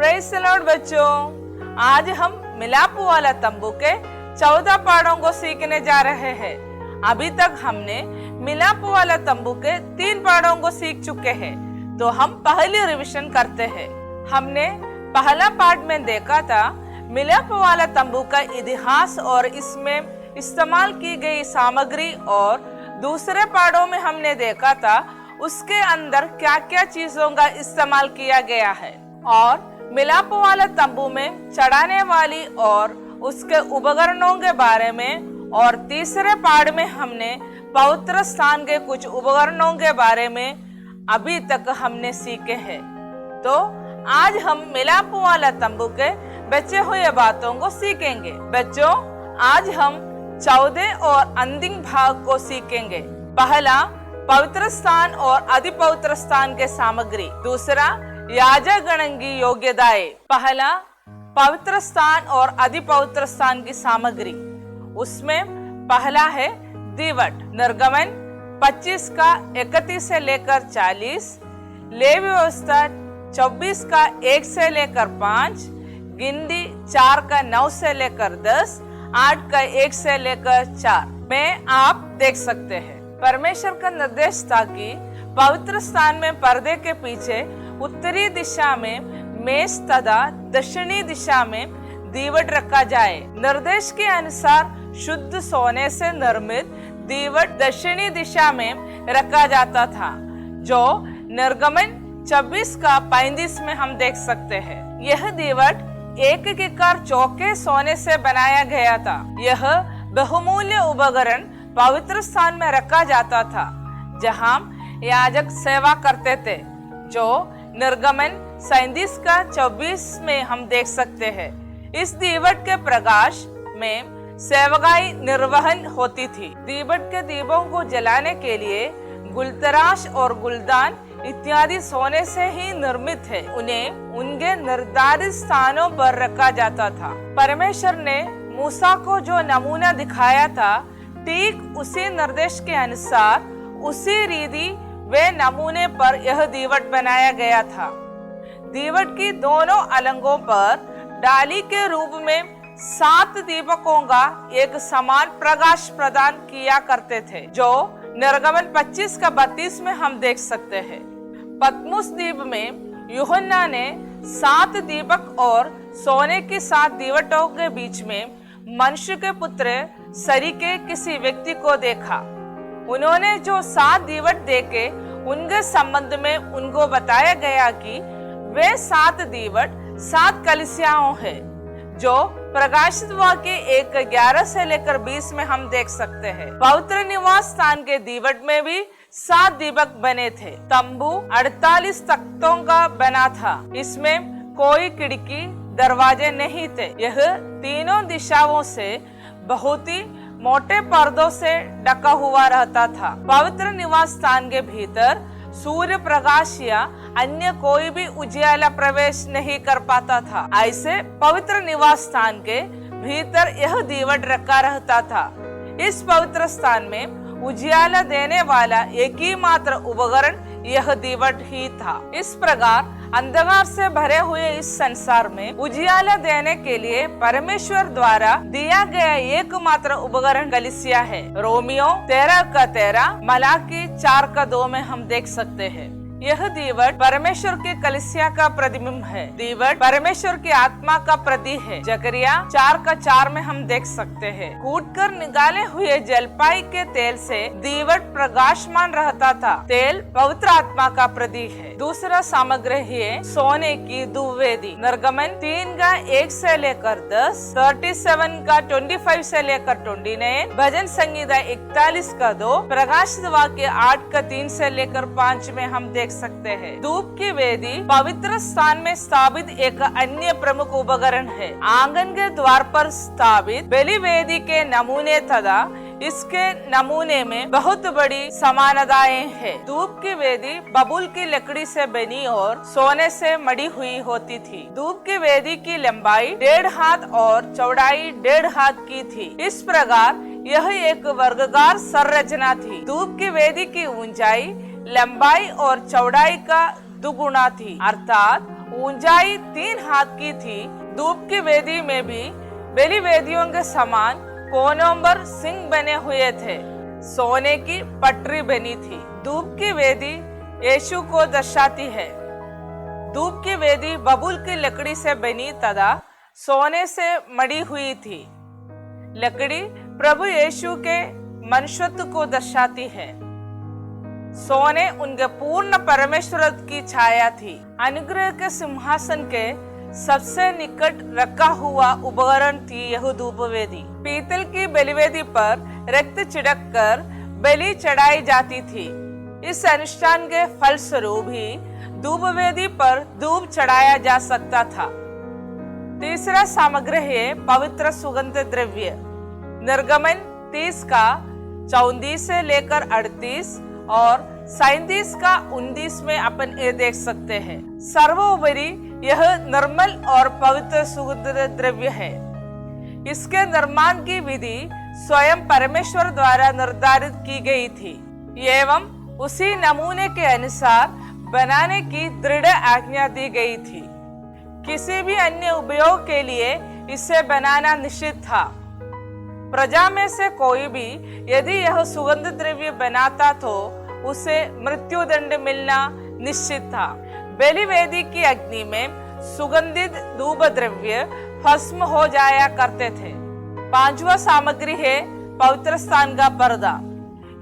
Praise the Lord बच्चों, आज हम मिलाप वाला तंबू के 14 पाठों को सीखने जा रहे हैं। अभी तक हमने मिलाप वाला तंबू के 3 पाठों को सीख चुके हैं, तो हम पहली रिवीजन करते हैं। हमने पहला पाठ में देखा था मिलाप वाला तंबू का इतिहास और इसमें इस्तेमाल की गई सामग्री, और दूसरे पाठों में हमने देखा था उसके अंदर क्या क्या चीजों का इस्तेमाल किया गया है, और मिलाप वाला तंबू में चढ़ाने वाली और उसके उपकरणों के बारे में, और तीसरे पाठ में हमने पवित्र स्थान के कुछ उपकरणों के बारे में अभी तक हमने सीखे हैं। तो आज हम मिलाप वाला तंबू के बचे हुए बातों को सीखेंगे। बच्चों, आज हम 14 और अंतिम भाग को सीखेंगे। पहला, पवित्र स्थान और अति पवित्र स्थान के सामग्री। दूसरा, याजक गण की योग्यताएं। पहला, पवित्र स्थान और अति पवित्र स्थान की सामग्री। उसमें पहला है दीवट। निर्गमन 25 का 31 से लेकर 40, लेवी व्यवस्था 24 का 1 से लेकर 5, गिनती 4 का 9 से लेकर 10, 8 का 1 से लेकर 4 में आप देख सकते हैं। परमेश्वर का निर्देश था कि पवित्र स्थान में पर्दे के पीछे उत्तरी दिशा में मेज तथा दक्षिणी दिशा में दीवट रखा जाए। निर्देश के अनुसार शुद्ध सोने से निर्मित दीवट दक्षिणी दिशा में रखा जाता था, जो निर्गमन 26 का 35 में हम देख सकते हैं। यह दीवट एक किकार चौके सोने से बनाया गया था। यह बहुमूल्य उपकरण पवित्र स्थान में रखा जाता था, जहां याजक सेवा करते थे, जो निर्गमन 37 का 24 में हम देख सकते हैं। इस दीवट के प्रकाश में सेवकाई निर्वहन होती थी। दीवट के दीपों को जलाने के लिए गुलतराश और गुलदान इत्यादि सोने से ही निर्मित है। उन्हें उनके निर्धारित स्थानों पर रखा जाता था। परमेश्वर ने मूसा को जो नमूना दिखाया था, ठीक उसी निर्देश के अनुसार उसी रीति वे नमूने पर यह दीवट बनाया गया था। दीवट की दोनों अलंगों पर डाली के रूप में 7 दीपकों का एक समान प्रकाश प्रदान किया करते थे, जो निर्गमन 25 का 32 में हम देख सकते हैं। पतमुस द्वीप में यूहन्ना ने 7 दीपक और सोने की 7 दीवटों के बीच में मनुष्य के पुत्र सरीखे किसी व्यक्ति को देखा। उन्होंने जो 7 दीवट देखे, उनके संबंध में उनको बताया गया कि वे 7 दीवट 7 कलीसियाओं हैं, जो प्रकाशित वाक्य 1:11 से लेकर 20 में हम देख सकते हैं। पवित्र निवास स्थान के दीवट में भी 7 दीपक बने थे। तंबू 48 तख्तों का बना था। इसमें कोई खिड़की दरवाजे नहीं थे। यह तीनों दिशाओं से बहुत ही मोटे पर्दों से ढका हुआ रहता था। पवित्र निवास स्थान के भीतर सूर्य प्रकाश या अन्य कोई भी उजियाला प्रवेश नहीं कर पाता था। ऐसे पवित्र निवास स्थान के भीतर यह दीवट रखा रहता था। इस पवित्र स्थान में उजियाला देने वाला एक ही मात्र उपकरण यह दीवट ही था। इस प्रकार अंधकार से भरे हुए इस संसार में उजियाला देने के लिए परमेश्वर द्वारा दिया गया एकमात्र उपकरण कलीसिया है। रोमियो 13 का 13, मलाकी 4 का 2 में हम देख सकते हैं। यह दीवट परमेश्वर के कलीसिया का प्रतिबिंब है। दीवट परमेश्वर की आत्मा का प्रतीक है। जकरिया 4 का 4 में हम देख सकते हैं। कूटकर निकाले हुए जलपाई के तेल से दीवट प्रकाशमान रहता था। तेल पवित्र आत्मा का प्रतीक है। दूसरा सामग्री है सोने की धूपवेदी। निर्गमन 3 का 1 से लेकर 10, 37 का 25 से लेकर 29, भजन संगीता 41 का 2, प्रकाशित वाक्य 8 का 3 से लेकर 5 में हम देख सकते हैं। धूप की वेदी पवित्र स्थान में स्थापित एक अन्य प्रमुख उपकरण है। आंगन के द्वार पर स्थापित बलि वेदी के नमूने तथा इसके नमूने में बहुत बड़ी समानताएं हैं। धूप की वेदी बबूल की लकड़ी से बनी और सोने से मड़ी हुई होती थी। धूप की वेदी की लंबाई 1.5 हाथ और चौड़ाई 1.5 हाथ की थी। इस प्रकार यह एक वर्गाकार संरचना थी। धूप की वेदी की ऊंचाई, लंबाई और चौड़ाई का दुगुना थी, अर्थात ऊंचाई 3 हाथ की थी। धूप की वेदी में भी बलि वेदियों के समान कोनों पर सिंह बने हुए थे। सोने की पटरी बनी थी। धूप की वेदी यीशु को दर्शाती है। धूप की वेदी बबूल की लकड़ी से बनी तथा सोने से मड़ी हुई थी। लकड़ी प्रभु यीशु के मनुष्यत्व को दर्शाती है। सोने उनके पूर्ण परमेश्वर की छाया थी। अनुग्रह के सिंहासन के सबसे निकट रखा हुआ उपकरण थी यह धूप वेदी। पीतल की बलिवेदी पर रक्त छिड़क कर बलि चढ़ाई जाती थी। इस अनुष्ठान के फलस्वरूप ही धूप वेदी पर धूप चढ़ाया जा सकता था। तीसरा सामग्री है पवित्र सुगंध द्रव्य। निर्गमन 30 का 34 से लेकर 38 और 37 का 29 में अपन ये देख सकते हैं। सर्वोपरि यह निर्मल और पवित्र सुगंध द्रव्य है। इसके निर्माण की विधि स्वयं परमेश्वर द्वारा निर्धारित की गई थी एवं उसी नमूने के अनुसार बनाने की दृढ़ आज्ञा दी गई थी। किसी भी अन्य उपयोग के लिए इसे बनाना निषिद्ध था। प्रजा में से कोई भी यदि यह सुगंध द्रव्य बनाता तो उसे मृत्यु दंड मिलना निश्चित था। बलि वेदी की अग्नि में सुगंधित धूप द्रव्य भस्म हो जाया करते थे। पांचवा सामग्री है पवित्र स्थान का पर्दा।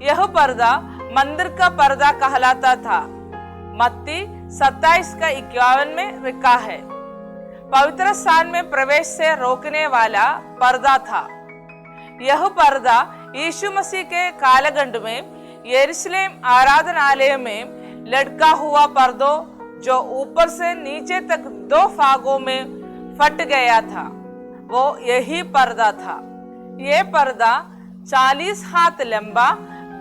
यह पर्दा मंदिर का पर्दा कहलाता था। मत्ती 27 का 51 में लिखा है। पवित्र स्थान में प्रवेश से रोकने वाला पर्दा था। यह पर्दा यीशु मसीह के कालखंड में यरूशलेम आराधनालय में लटका हुआ पर्दों जो ऊपर से नीचे तक 2 भागों में फट गया था, वो यही पर्दा था। यह पर्दा 40 हाथ लंबा,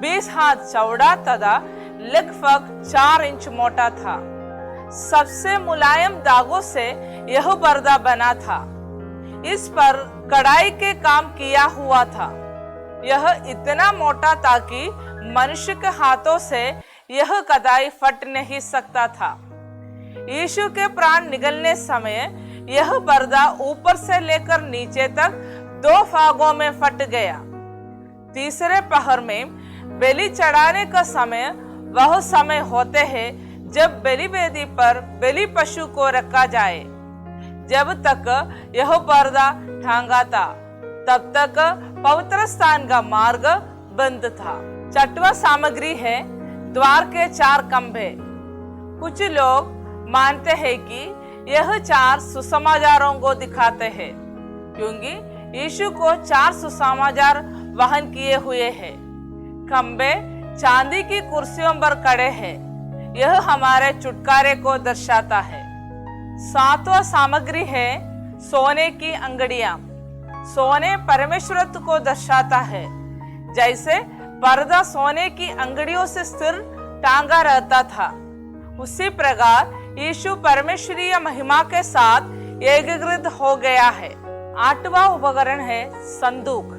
20 हाथ चौड़ा तथा लगभग 4 इंच मोटा था। सबसे मुलायम धागों से यह पर्दा बना था। इस पर कढ़ाई के काम किया हुआ था। यह इतना मोटा था कि मनुष्य के हाथों से यह कदाई फट नहीं सकता था। यीशु के प्राण निकलने समय यह पर्दा ऊपर से लेकर नीचे तक 2 भागों में फट गया। तीसरे पहर में बलि चढ़ाने का समय वह समय होते हैं जब बलि वेदी पर बलि पशु को रखा जाए। जब तक यह पर्दा ढांगा था तब तक पवित्र स्थान का मार्ग बंद था। छठवां सामग्री है द्वार के 4 खंभे। कुछ लोग मानते हैं कि यह 4 सुसमाचारों को दिखाते हैं क्योंकि यीशु को 4 सुसमाचार वहन किए हुए हैं। खंभे चांदी की कुर्सियों पर खड़े हैं। यह हमारे छुटकारे को दर्शाता है। 7वां सामग्री है सोने की अंगड़ियां। सोने परमेश्वरत्व को दर्शाता है। जैसे पर्दा सोने की अंगड़ियों से स्थिर टांगा रहता था, उसी प्रकार यीशु परमेश्वरीय महिमा के साथ एकीकृत हो गया है। 8वां उपकरण है संदूक।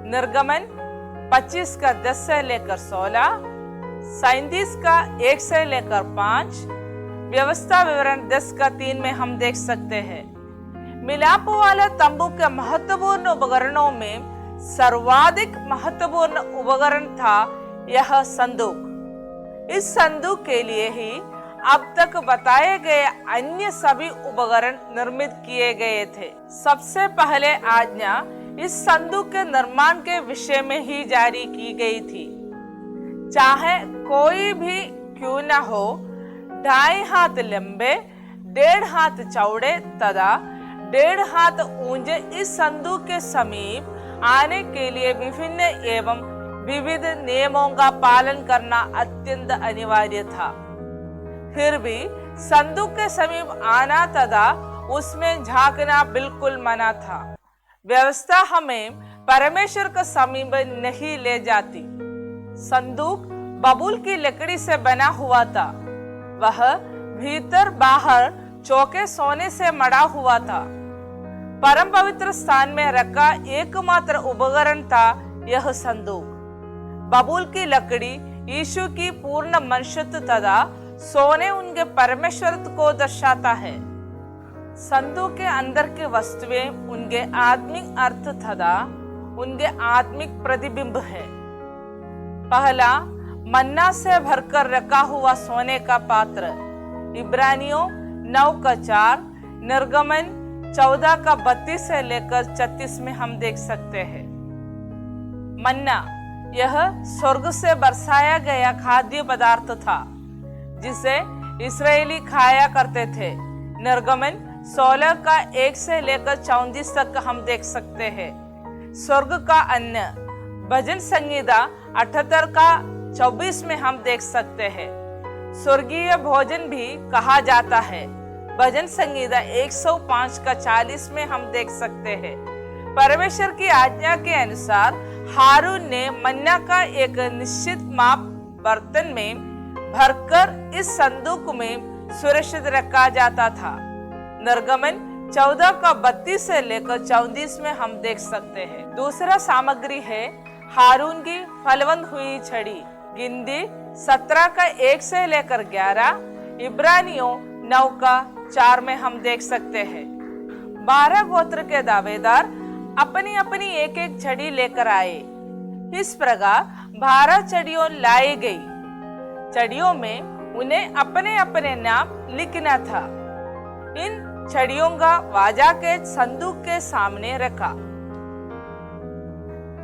निर्गमन 25 का 10 से लेकर 16, 37 का 1 से लेकर 5, व्यवस्था विवरण 10 का 3 में हम देख सकते हैं। मिलाप वाला तंबू के महत्वपूर्ण उपकरणों में सर्वाधिक महत्वपूर्ण उपकरण था यह संदूक। इस संदूक के लिए ही अब तक बताए गए अन्य सभी उपकरण निर्मित किए गए थे। सबसे पहले आज्ञा इस संदूक के निर्माण के विषय में ही जारी की गई थी। चाहे कोई भी क्यों न हो, 2.5 हाथ लंबे, 1.5 हाथ चौड़े तथा 1.5 हाथ ऊंचे इस संदूक के समीप आने के लिए विभिन्न एवं विविध नियमों का पालन करना अत्यंत अनिवार्य था। फिर भी संदूक के समीप आना तथा उसमें झांकना बिल्कुल मना था। व्यवस्था हमें परमेश्वर के समीप नहीं ले जाती। संदूक बबूल की लकड़ी से बना हुआ था। वह भीतर बाहर चौके सोने से मड़ा हुआ था। परम पवित्र स्थान में रखा एकमात्र उपकरण था यह संदूक। बबूल की लकड़ी यीशु की पूर्ण मनुष्यत्व तथा सोने उनके परमेश्वरत्व को दर्शाता है। संदूक के अंदर की वस्तुएं उनके आत्मिक अर्थ तथा उनके आत्मिक प्रतिबिंब है। पहला, मन्ना से भरकर रखा हुआ सोने का पात्र, इब्रानियों 9:4, निर्गमन 14:32 से लेकर 36 में हम देख सकते हैं। मन्ना यह स्वर्ग से बरसाया गया खाद्य पदार्थ था जिसे इस्राएली खाया करते थे। निर्गमन 16:1 से लेकर 34 तक हम देख सकते हैं। स्वर्ग का अन्न, भजन संहिता 78:24 में हम देख सकते हैं। स्वर्गीय भोजन भी कहा जाता है, भजन संहिता 105:40 में हम देख सकते हैं। परमेश्वर की आज्ञा के अनुसार हारून ने मन्ना का एक निश्चित माप बर्तन में भरकर इस संदूक में सुरक्षित रखा जाता था। निर्गमन 14:32 से लेकर 34 में हम देख सकते हैं। दूसरा सामग्री है हारून की फलवंत हुई छड़ी, गिनती 17:1 से लेकर 11, इब्रानियों 9:4 में हम देख सकते हैं। 12 गोत्र के दावेदार अपनी अपनी एक एक छड़ी लेकर आए। इस प्रकार 12 छड़ियों लाई गई। छड़ियों में उन्हें अपने अपने नाम लिखना था। इन छड़ियों का वाजा के संदूक के सामने रखा।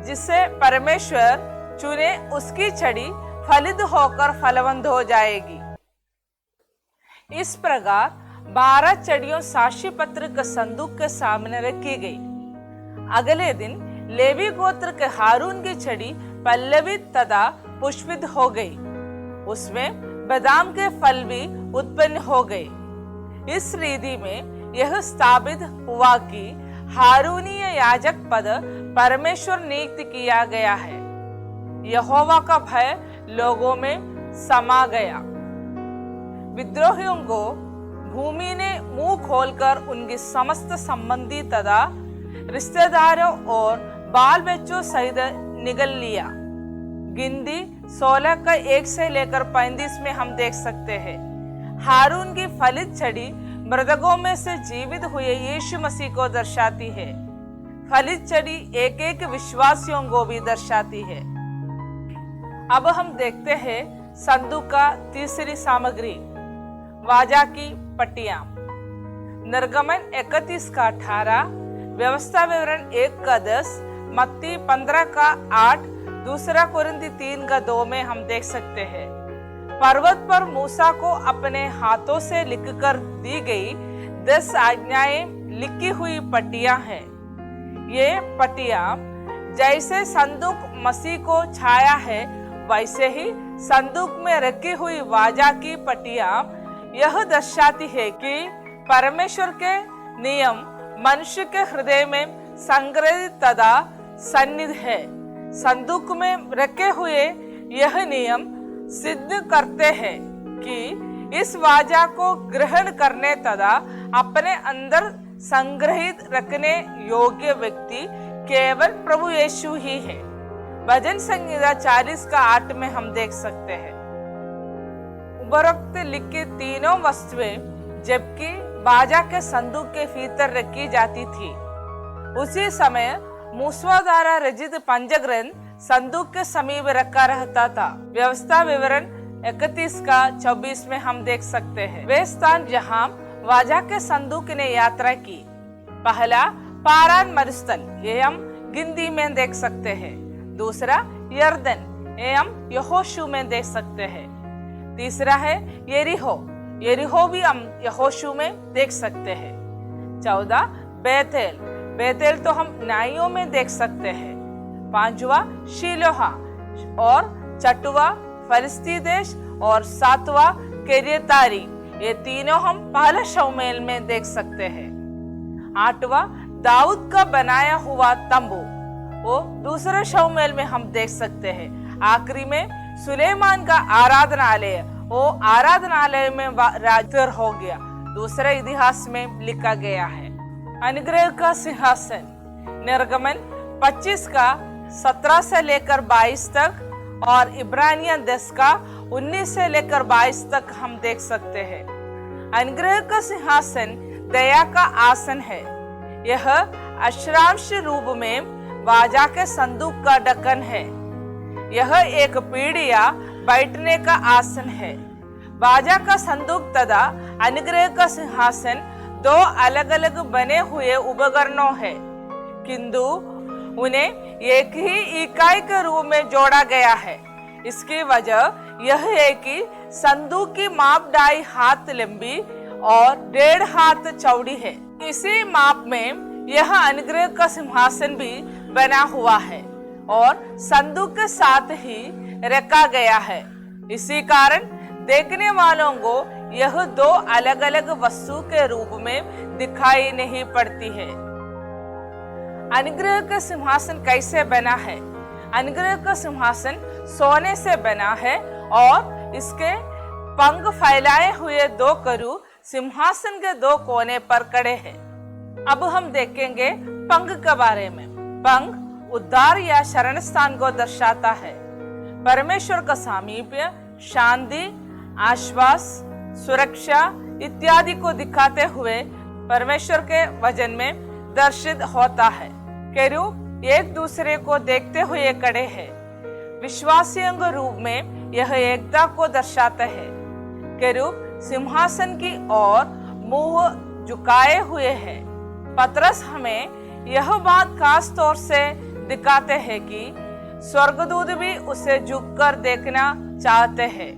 जिससे परमेश्वर चुने उसकी छड़ी फलित होकर फलवंत हो जाएगी। इस प्रकार 12 छड़ियों साक्षी पत्र के संदूक के सामने रखी गई। अगले दिन लेवी गोत्र के हारून की छड़ी पल्लवित तथा पुष्पित हो गई। उसमें बादाम के फल भी उत्पन्न हो गए। इस रीति में यह स्थापित हुआ कि हारूनीय याजक पद परमेश्वर नियुक्त किया गया है। यहोवा का भय लोगों में समा गया। विद्रोहियों को भूमि ने मुंह खोलकर उनकी समस्त संबंधी तथा रिश्तेदारों और बाल बच्चों सहित निगल लिया। गिनती 16:1 से लेकर 35 में हम देख सकते हैं। हारून की फलित छड़ी मृतकों में से जीवित हुए यीशु मसीह को दर्शाती है। फलित छड़ी एक एक विश्वासियों को भी दर्शाती है। अब हम देखते हैं संदूक का तीसरी सामग्री, वाजा की पट्टियां। निर्गमन 31:18, व्यवस्था विवरण 1:10, मत्ती 15:8, दूसरा कुरिन्ती 3:2 में हम देख सकते हैं। पर्वत पर मूसा को अपने हाथों से लिखकर दी गई 10 आज्ञाएं लिखी हुई पट्टियां हैं। ये पट्टियां जैसे संदूक मसीह को छाया है, वैसे ही संदूक में रखी हुई वाजा की पट्टियां यह दर्शाती है कि परमेश्वर के नियम मनुष्य के हृदय में संग्रहित तथा सन्निध है। संदूक में रखे हुए यह नियम सिद्ध करते हैं कि इस वाजा को ग्रहण करने तथा अपने अंदर संग्रहित रखने योग्य व्यक्ति केवल प्रभु यीशु ही है। भजन संहिता 40:8 में हम देख सकते हैं। उपरोक्त लिखी तीनों वस्तुएं जबकि बाजा के संदूक के भीतर रखी जाती थी। उसी समय मूसा द्वारा रचित पंचग्रंथ संदूक के समीप रखा रहता था। व्यवस्था विवरण 31:24 में हम देख सकते हैं। वे स्थान जहाँ वाजा के संदूक ने यात्रा की, पहला पारान मरुस्थल, ये हम गिनती में देख सकते हैं। दूसरा यर्दन, ये हम यहोशू में देख सकते हैं। तीसरा है यरीहो, यरीहो भी हम यहोशू में देख सकते हैं। 14 बेतेल, बेतेल तो हम नाइयों में देख सकते हैं। 5वां शीलोहा और 6वां फलिस्ती देश और 7वां किर्यतारी, ये तीनों हम पहले शमूएल में देख सकते हैं। 8वां दाऊद का बनाया हुआ तंबू, वो दूसरे शमूएल में हम देख सकते हैं। आखिरी में सुलेमान का आराधनालय, वो आराधनालय में राजर हो गया, दूसरे इतिहास में लिखा गया है। अनुग्रह का सिंहासन, निर्गमन 25:17 से लेकर 22 तक और इब्रानियन 10 19 से लेकर 22 तक हम देख सकते हैं। अनुग्रह का सिंहासन दया का आसन है। यह अक्षरांश रूप में बाजा के संदूक का ढक्कन है। यह एक पीढ़ी या बैठने का आसन है। बाजा का संदूक तथा अनुग्रह का सिंहासन दो अलग अलग बने हुए उपकरणों है, किंतु उन्हें एक ही इकाई के रूप में जोड़ा गया है। इसकी वजह यह है कि संदूक की माप 2.5 हाथ लंबी और 1.5 हाथ चौड़ी है। इसी माप में यह अनुग्रह का सिंहासन भी बना हुआ है और संदूक के साथ ही रखा गया है। इसी कारण देखने वालों को यह दो अलग अलग वस्तु के रूप में दिखाई नहीं पड़ती है। अनुग्रह का सिंहासन कैसे बना है? अनुग्रह का सिंहासन सोने से बना है और इसके पंख फैलाए हुए 2 करु सिंहासन के 2 कोने पर खड़े हैं। अब हम देखेंगे पंख के बारे में। पंख उद्धार या शरण स्थान को दर्शाता है। परमेश्वर का सामीप्य, शांति, आश्वास, सुरक्षा इत्यादि को दिखाते हुए परमेश्वर के वचन में दर्शित होता है। केरूब एक दूसरे को देखते हुए खड़े हैं। विश्वासियों के रूप में यह एकता को दर्शाता है। केरूब सिंहासन की ओर मुंह झुकाए हुए है। पतरस हमें यह बात खास तौर से दिखाते हैं कि स्वर्गदूत भी उसे झुककर देखना चाहते हैं।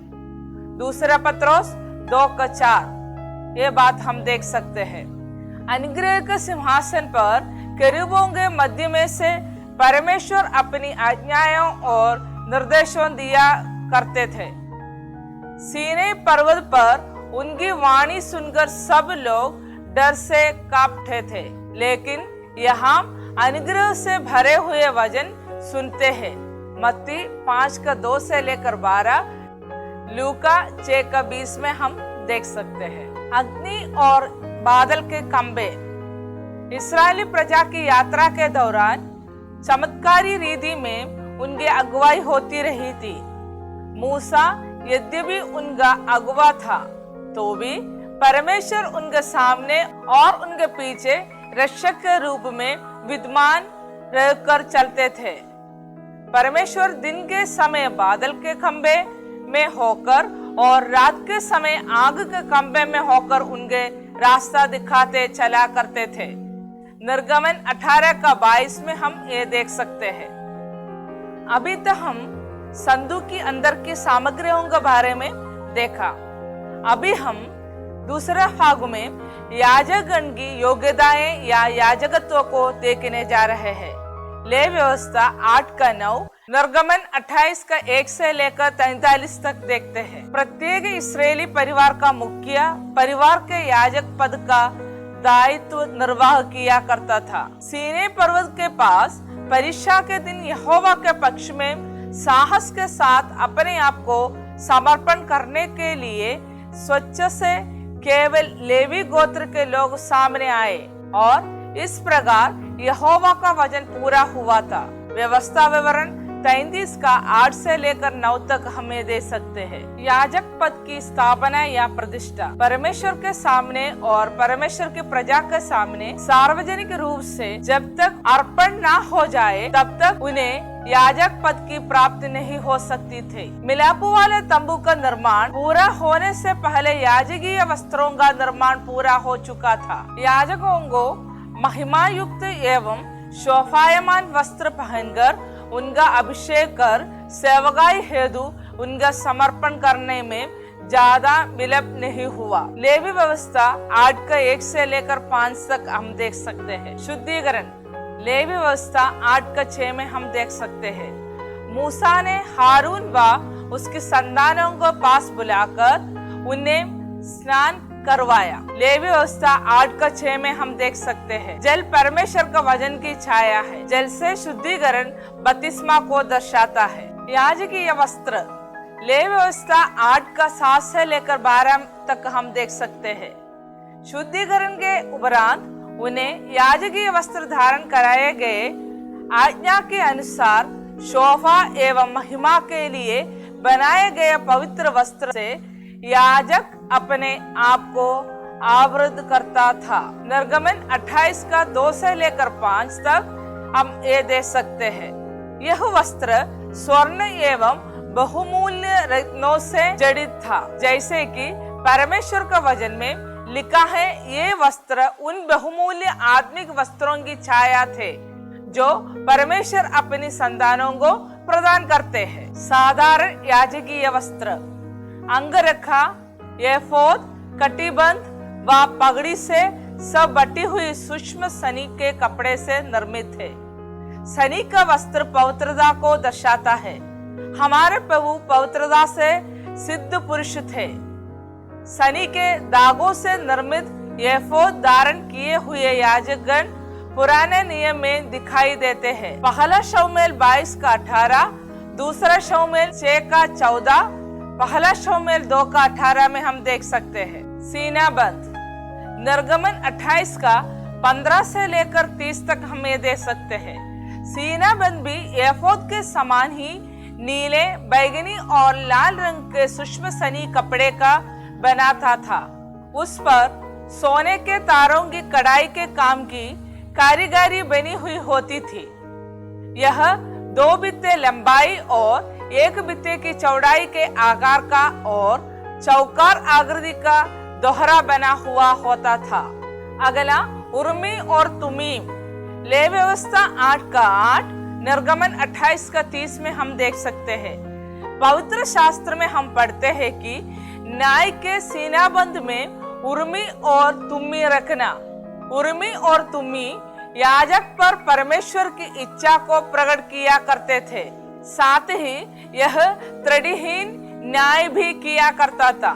दूसरा पत्रोस 2:4 ये बात हम देख सकते हैं। अनुग्रह के सिंहासन पर केरूबों के मध्य में से परमेश्वर अपनी आज्ञाओं और निर्देशों दिया करते थे। सीनै पर्वत पर उनकी वाणी सुनकर सब लोग डर से कांपते थे, लेकिन यहाँ अनुग्रह से भरे हुए वचन सुनते हैं। मत्ती 5:2 से लेकर 12, लूका 6:20 में हम देख सकते हैं। अग्नि और बादल के खंबे। इस्राएली प्रजा की यात्रा के दौरान चमत्कारी रीति में उनकी अगुवाई होती रही थी। मूसा यद्यपि उनका अगुवा था, तो भी परमेश्वर उनके सामने और उनके पीछे रक्षक के रूप में विद्यमान रहकर चलते थे। परमेश्वर दिन के समय बादल के खंबे में होकर और रात के समय आग के खंबे में होकर उनके रास्ता दिखाते चला करते थे। निर्गमन 18:22 में हम ये देख सकते हैं। अभी तक हम संदूक की अंदर की सामग्रियों के बारे में देखा। अभी हम दूसरे भाग में याजकगण की योग्यताएं या याजकत्व को देखने जा रहे हैं। ले व्यवस्था 8:9, निर्गमन 28:1 से लेकर 43 तक देखते हैं। प्रत्येक इस्राएली परिवार का मुखिया परिवार के याजक पद का दायित्व निर्वाह किया करता था। सीनै पर्वत के पास परीक्षा के दिन यहोवा के पक्ष में साहस के साथ अपने आप को समर्पण करने के लिए स्वच्छ से केवल लेवी गोत्र के लोग सामने आए और इस प्रकार यहोवा का वचन पूरा हुआ था। व्यवस्था विवरण 33:8 से लेकर 9 तक हमें दे सकते हैं। याजक पद की स्थापना या प्रतिष्ठा। परमेश्वर के सामने और परमेश्वर की प्रजा के सामने सार्वजनिक रूप से जब तक अर्पण ना हो जाए तब तक उन्हें याजक पद की प्राप्ति नहीं हो सकती थी। मिलापु वाले तंबू का निर्माण पूरा होने से पहले याजकीय वस्त्रों का निर्माण पूरा हो चुका था। याजकों को महिमा युक्त एवं शोभायमान वस्त्र पहनकर उनका अभिषेक कर सेवकाई हेतु उनका समर्पण करने में ज्यादा विलंब नहीं हुआ। लेवी व्यवस्था 8:1 से लेकर 5 तक हम देख सकते हैं। शुद्धिकरण। लेवी व्यवस्था 8:6 में हम देख सकते हैं। मूसा ने हारून व उसकी संतानों को पास बुलाकर उन्हें स्नान करवाया। लेवी व्यवस्था 8:6 में हम देख सकते हैं। जल परमेश्वर का वचन की छाया है। जल से शुद्धिकरण बपतिस्मा को दर्शाता है। याजकीय वस्त्र। लेवी व्यवस्था 8:7 से लेकर 12 तक हम देख सकते हैं। शुद्धिकरण के उपरांत उन्हें याजकीय वस्त्र धारण कराए गए। आज्ञा के अनुसार शोभा एवं महिमा के लिए बनाए गए पवित्र वस्त्र से याजक अपने आप को आवृत करता था। निर्गमन 28 का 2 से लेकर 5 तक हम ये दे सकते हैं। यह वस्त्र स्वर्ण एवं बहुमूल्य रत्नों से जड़ित था। जैसे कि परमेश्वर का वचन में लिखा है, ये वस्त्र उन बहुमूल्य आत्मिक वस्त्रों की छाया थे जो परमेश्वर अपनी संतानों को प्रदान करते हैं। साधारण याजकीय वस्त्र अंगरखा, एफोद, कटिबंध व पगड़ी से सब बटी हुई सूक्ष्म सनी के कपड़े से निर्मित है। सनी का वस्त्र पवित्रता को दर्शाता है। हमारे प्रभु पवित्रता से सिद्ध पुरुष थे। सनी के दागों से निर्मित एफोद धारण किए हुए याजकगण पुराने नियम में दिखाई देते हैं। पहला शमूएल 22 का 18, दूसरा शमूएल 6 का 14, पहला शमूएल 2 का 18 में हम देख सकते हैं। सीनाबंद निर्गमन 28 का 15 से लेकर 30 तक हम ये देख सकते हैं। सीनाबंद भी एफोद के समान ही नीले, बैगनी और लाल रंग के सूक्ष्म सनी कपड़े का बनाता था। उस पर सोने के तारों की कढ़ाई के काम की कारीगरी बनी हुई होती थी। यह 2 बित्ते लंबाई और 1 बित्ते की चौड़ाई के आकार का और चौकार आकृति का दोहरा बना हुआ होता था। अगला उर्मी और तुमीम, ले व्यवस्था 8 का 8, निर्गमन 28 का 30 में हम देख सकते हैं। पवित्र शास्त्र में हम पढ़ते हैं कि न्याय के सीनाबंद में उर्मी और तुम्मी रखना। उर्मी और तुम्मी याजक पर परमेश्वर की इच्छा को प्रकट किया करते थे। साथ ही यह त्रुटिहीन न्याय भी किया करता था।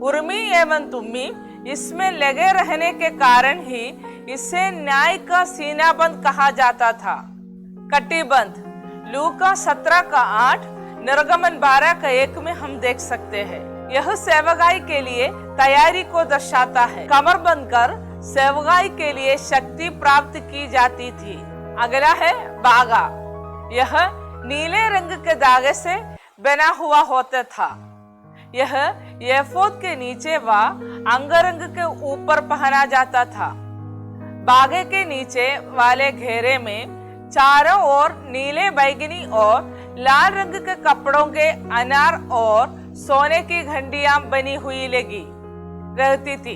उर्मी एवं तुम्मी इसमें लगे रहने के कारण ही इसे न्याय का सीनाबंद कहा जाता था। कटिबंध लूका 17 का 8, निर्गमन 12 का 1 में हम देख सकते हैं। यह सेवकाई के लिए तैयारी को दर्शाता है। कमर बंधकर सेवकाई के लिए शक्ति प्राप्त की जाती थी। अगला है बागा। यह नीले रंग के धागे से बना हुआ होता था। यह एफोद के नीचे व अंगरंग के ऊपर पहना जाता था। बागे के नीचे वाले घेरे में चारों ओर नीले, बैगनी और लाल रंग के कपड़ों के अनार और सोने की घंटियां बनी हुई लगी रहती थी।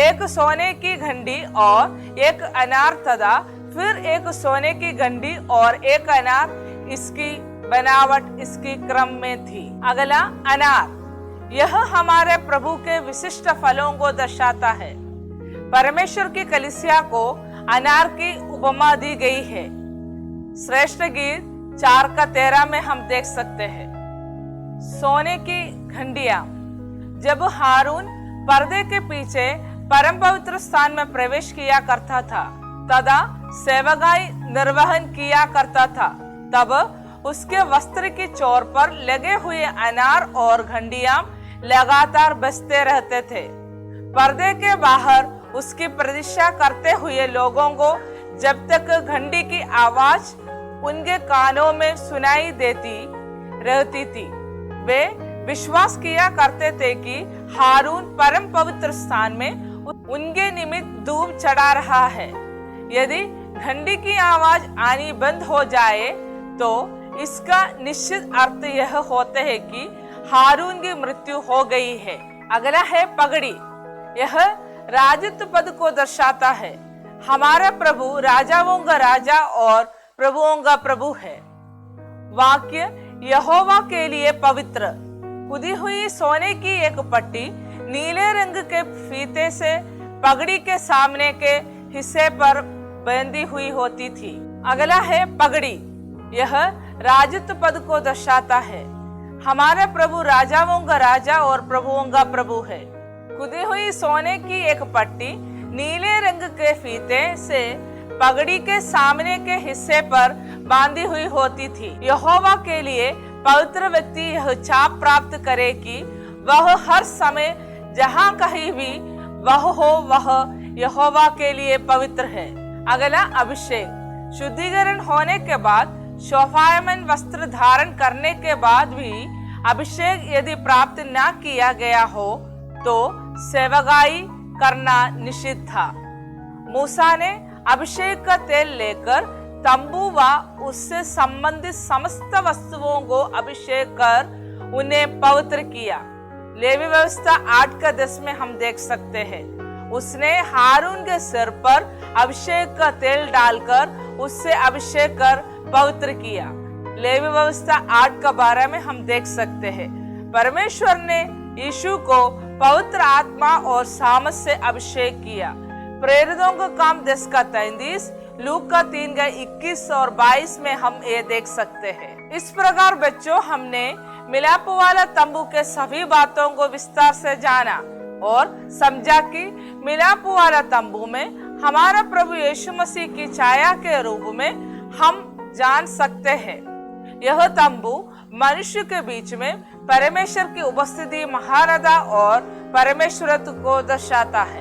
एक सोने की घंटी और एक अनार तथा फिर एक सोने की घंटी और एक अनार, इसकी बनावट इसकी क्रम में थी। अगला अनार, यह हमारे प्रभु के विशिष्ट फलों को दर्शाता है। परमेश्वर की कलीसिया को अनार की उपमा दी गई है। श्रेष्ठ गीत 4 का 13 में हम देख सकते हैं। सोने की घंटियां, जब हारून पर्दे के पीछे परम पवित्र स्थान में प्रवेश किया करता था तथा सेवकाई निर्वहन किया करता था, तब उसके वस्त्र की चोर पर लगे हुए अनार और घंटियां लगातार बजते रहते थे। पर्दे के बाहर उसकी प्रतीक्षा करते हुए लोगों को जब तक घंटी की आवाज उनके कानों में सुनाई देती रहती थी, वे विश्वास किया करते थे कि हारून परम पवित्र स्थान में उनके निमित्त धूप चढ़ा रहा है। यदि घंटी की आवाज आनी बंद हो जाए तो इसका निश्चित अर्थ यह होता है कि हारून की मृत्यु हो गई है। अगला है पगड़ी। यह राजत्व पद को दर्शाता है। हमारा प्रभु राजाओं का राजा और प्रभुओं का प्रभु है। वाक्य, यहोवा के लिए पवित्र। खुदी हुई सोने की एक पट्टी नीले रंग के फीते से पगड़ी के सामने के हिस्से पर बंधी हुई होती थी। अगला है पगड़ी। यह राजत्व पद को दर्शाता है। हमारा प्रभु राजाओं का राजा और प्रभुओं का प्रभु है। खुदी हुई सोने की एक पट्टी नीले रंग के फीते से पगड़ी के सामने के हिस्से पर बांधी हुई होती थी। यहोवा के लिए पवित्र व्यक्ति यह छाप प्राप्त करे कि वह हर समय जहाँ कहीं भी वह हो, वह यहोवा के लिए पवित्र है। अगला अभिषेक। शुद्धिकरण होने के बाद शोभायमान वस्त्र धारण करने के बाद भी अभिषेक यदि प्राप्त न किया गया हो तो सेवकाई करना निषिद्ध था। मूसा ने अभिषेक का तेल लेकर तंबू व उससे संबंधित समस्त वस्तुओं को अभिषेक कर उन्हें पवित्र किया। लेवी व्यवस्था 8:10 में हम देख सकते हैं, उसने हारून के सिर पर अभिषेक का तेल डालकर उससे अभिषेक कर पवित्र किया। लेवी व्यवस्था 8:12 में हम देख सकते हैं, परमेश्वर ने यीशु को पवित्र आत्मा और सामर्थ से अभिषेक किया। प्रेरितों का काम 10:33, लूक का 3:21 और 22 में हम ये देख सकते हैं। इस प्रकार बच्चों, हमने मिलाप वाला तंबू के सभी बातों को विस्तार से जाना और समझा कि मिलाप वाला तंबू में हमारा प्रभु यीशु मसीह की छाया के रूप में हम जान सकते हैं। यह तंबू मनुष्य के बीच में परमेश्वर की उपस्थिति, महारथा और परमेश्वरत्व को दर्शाता है।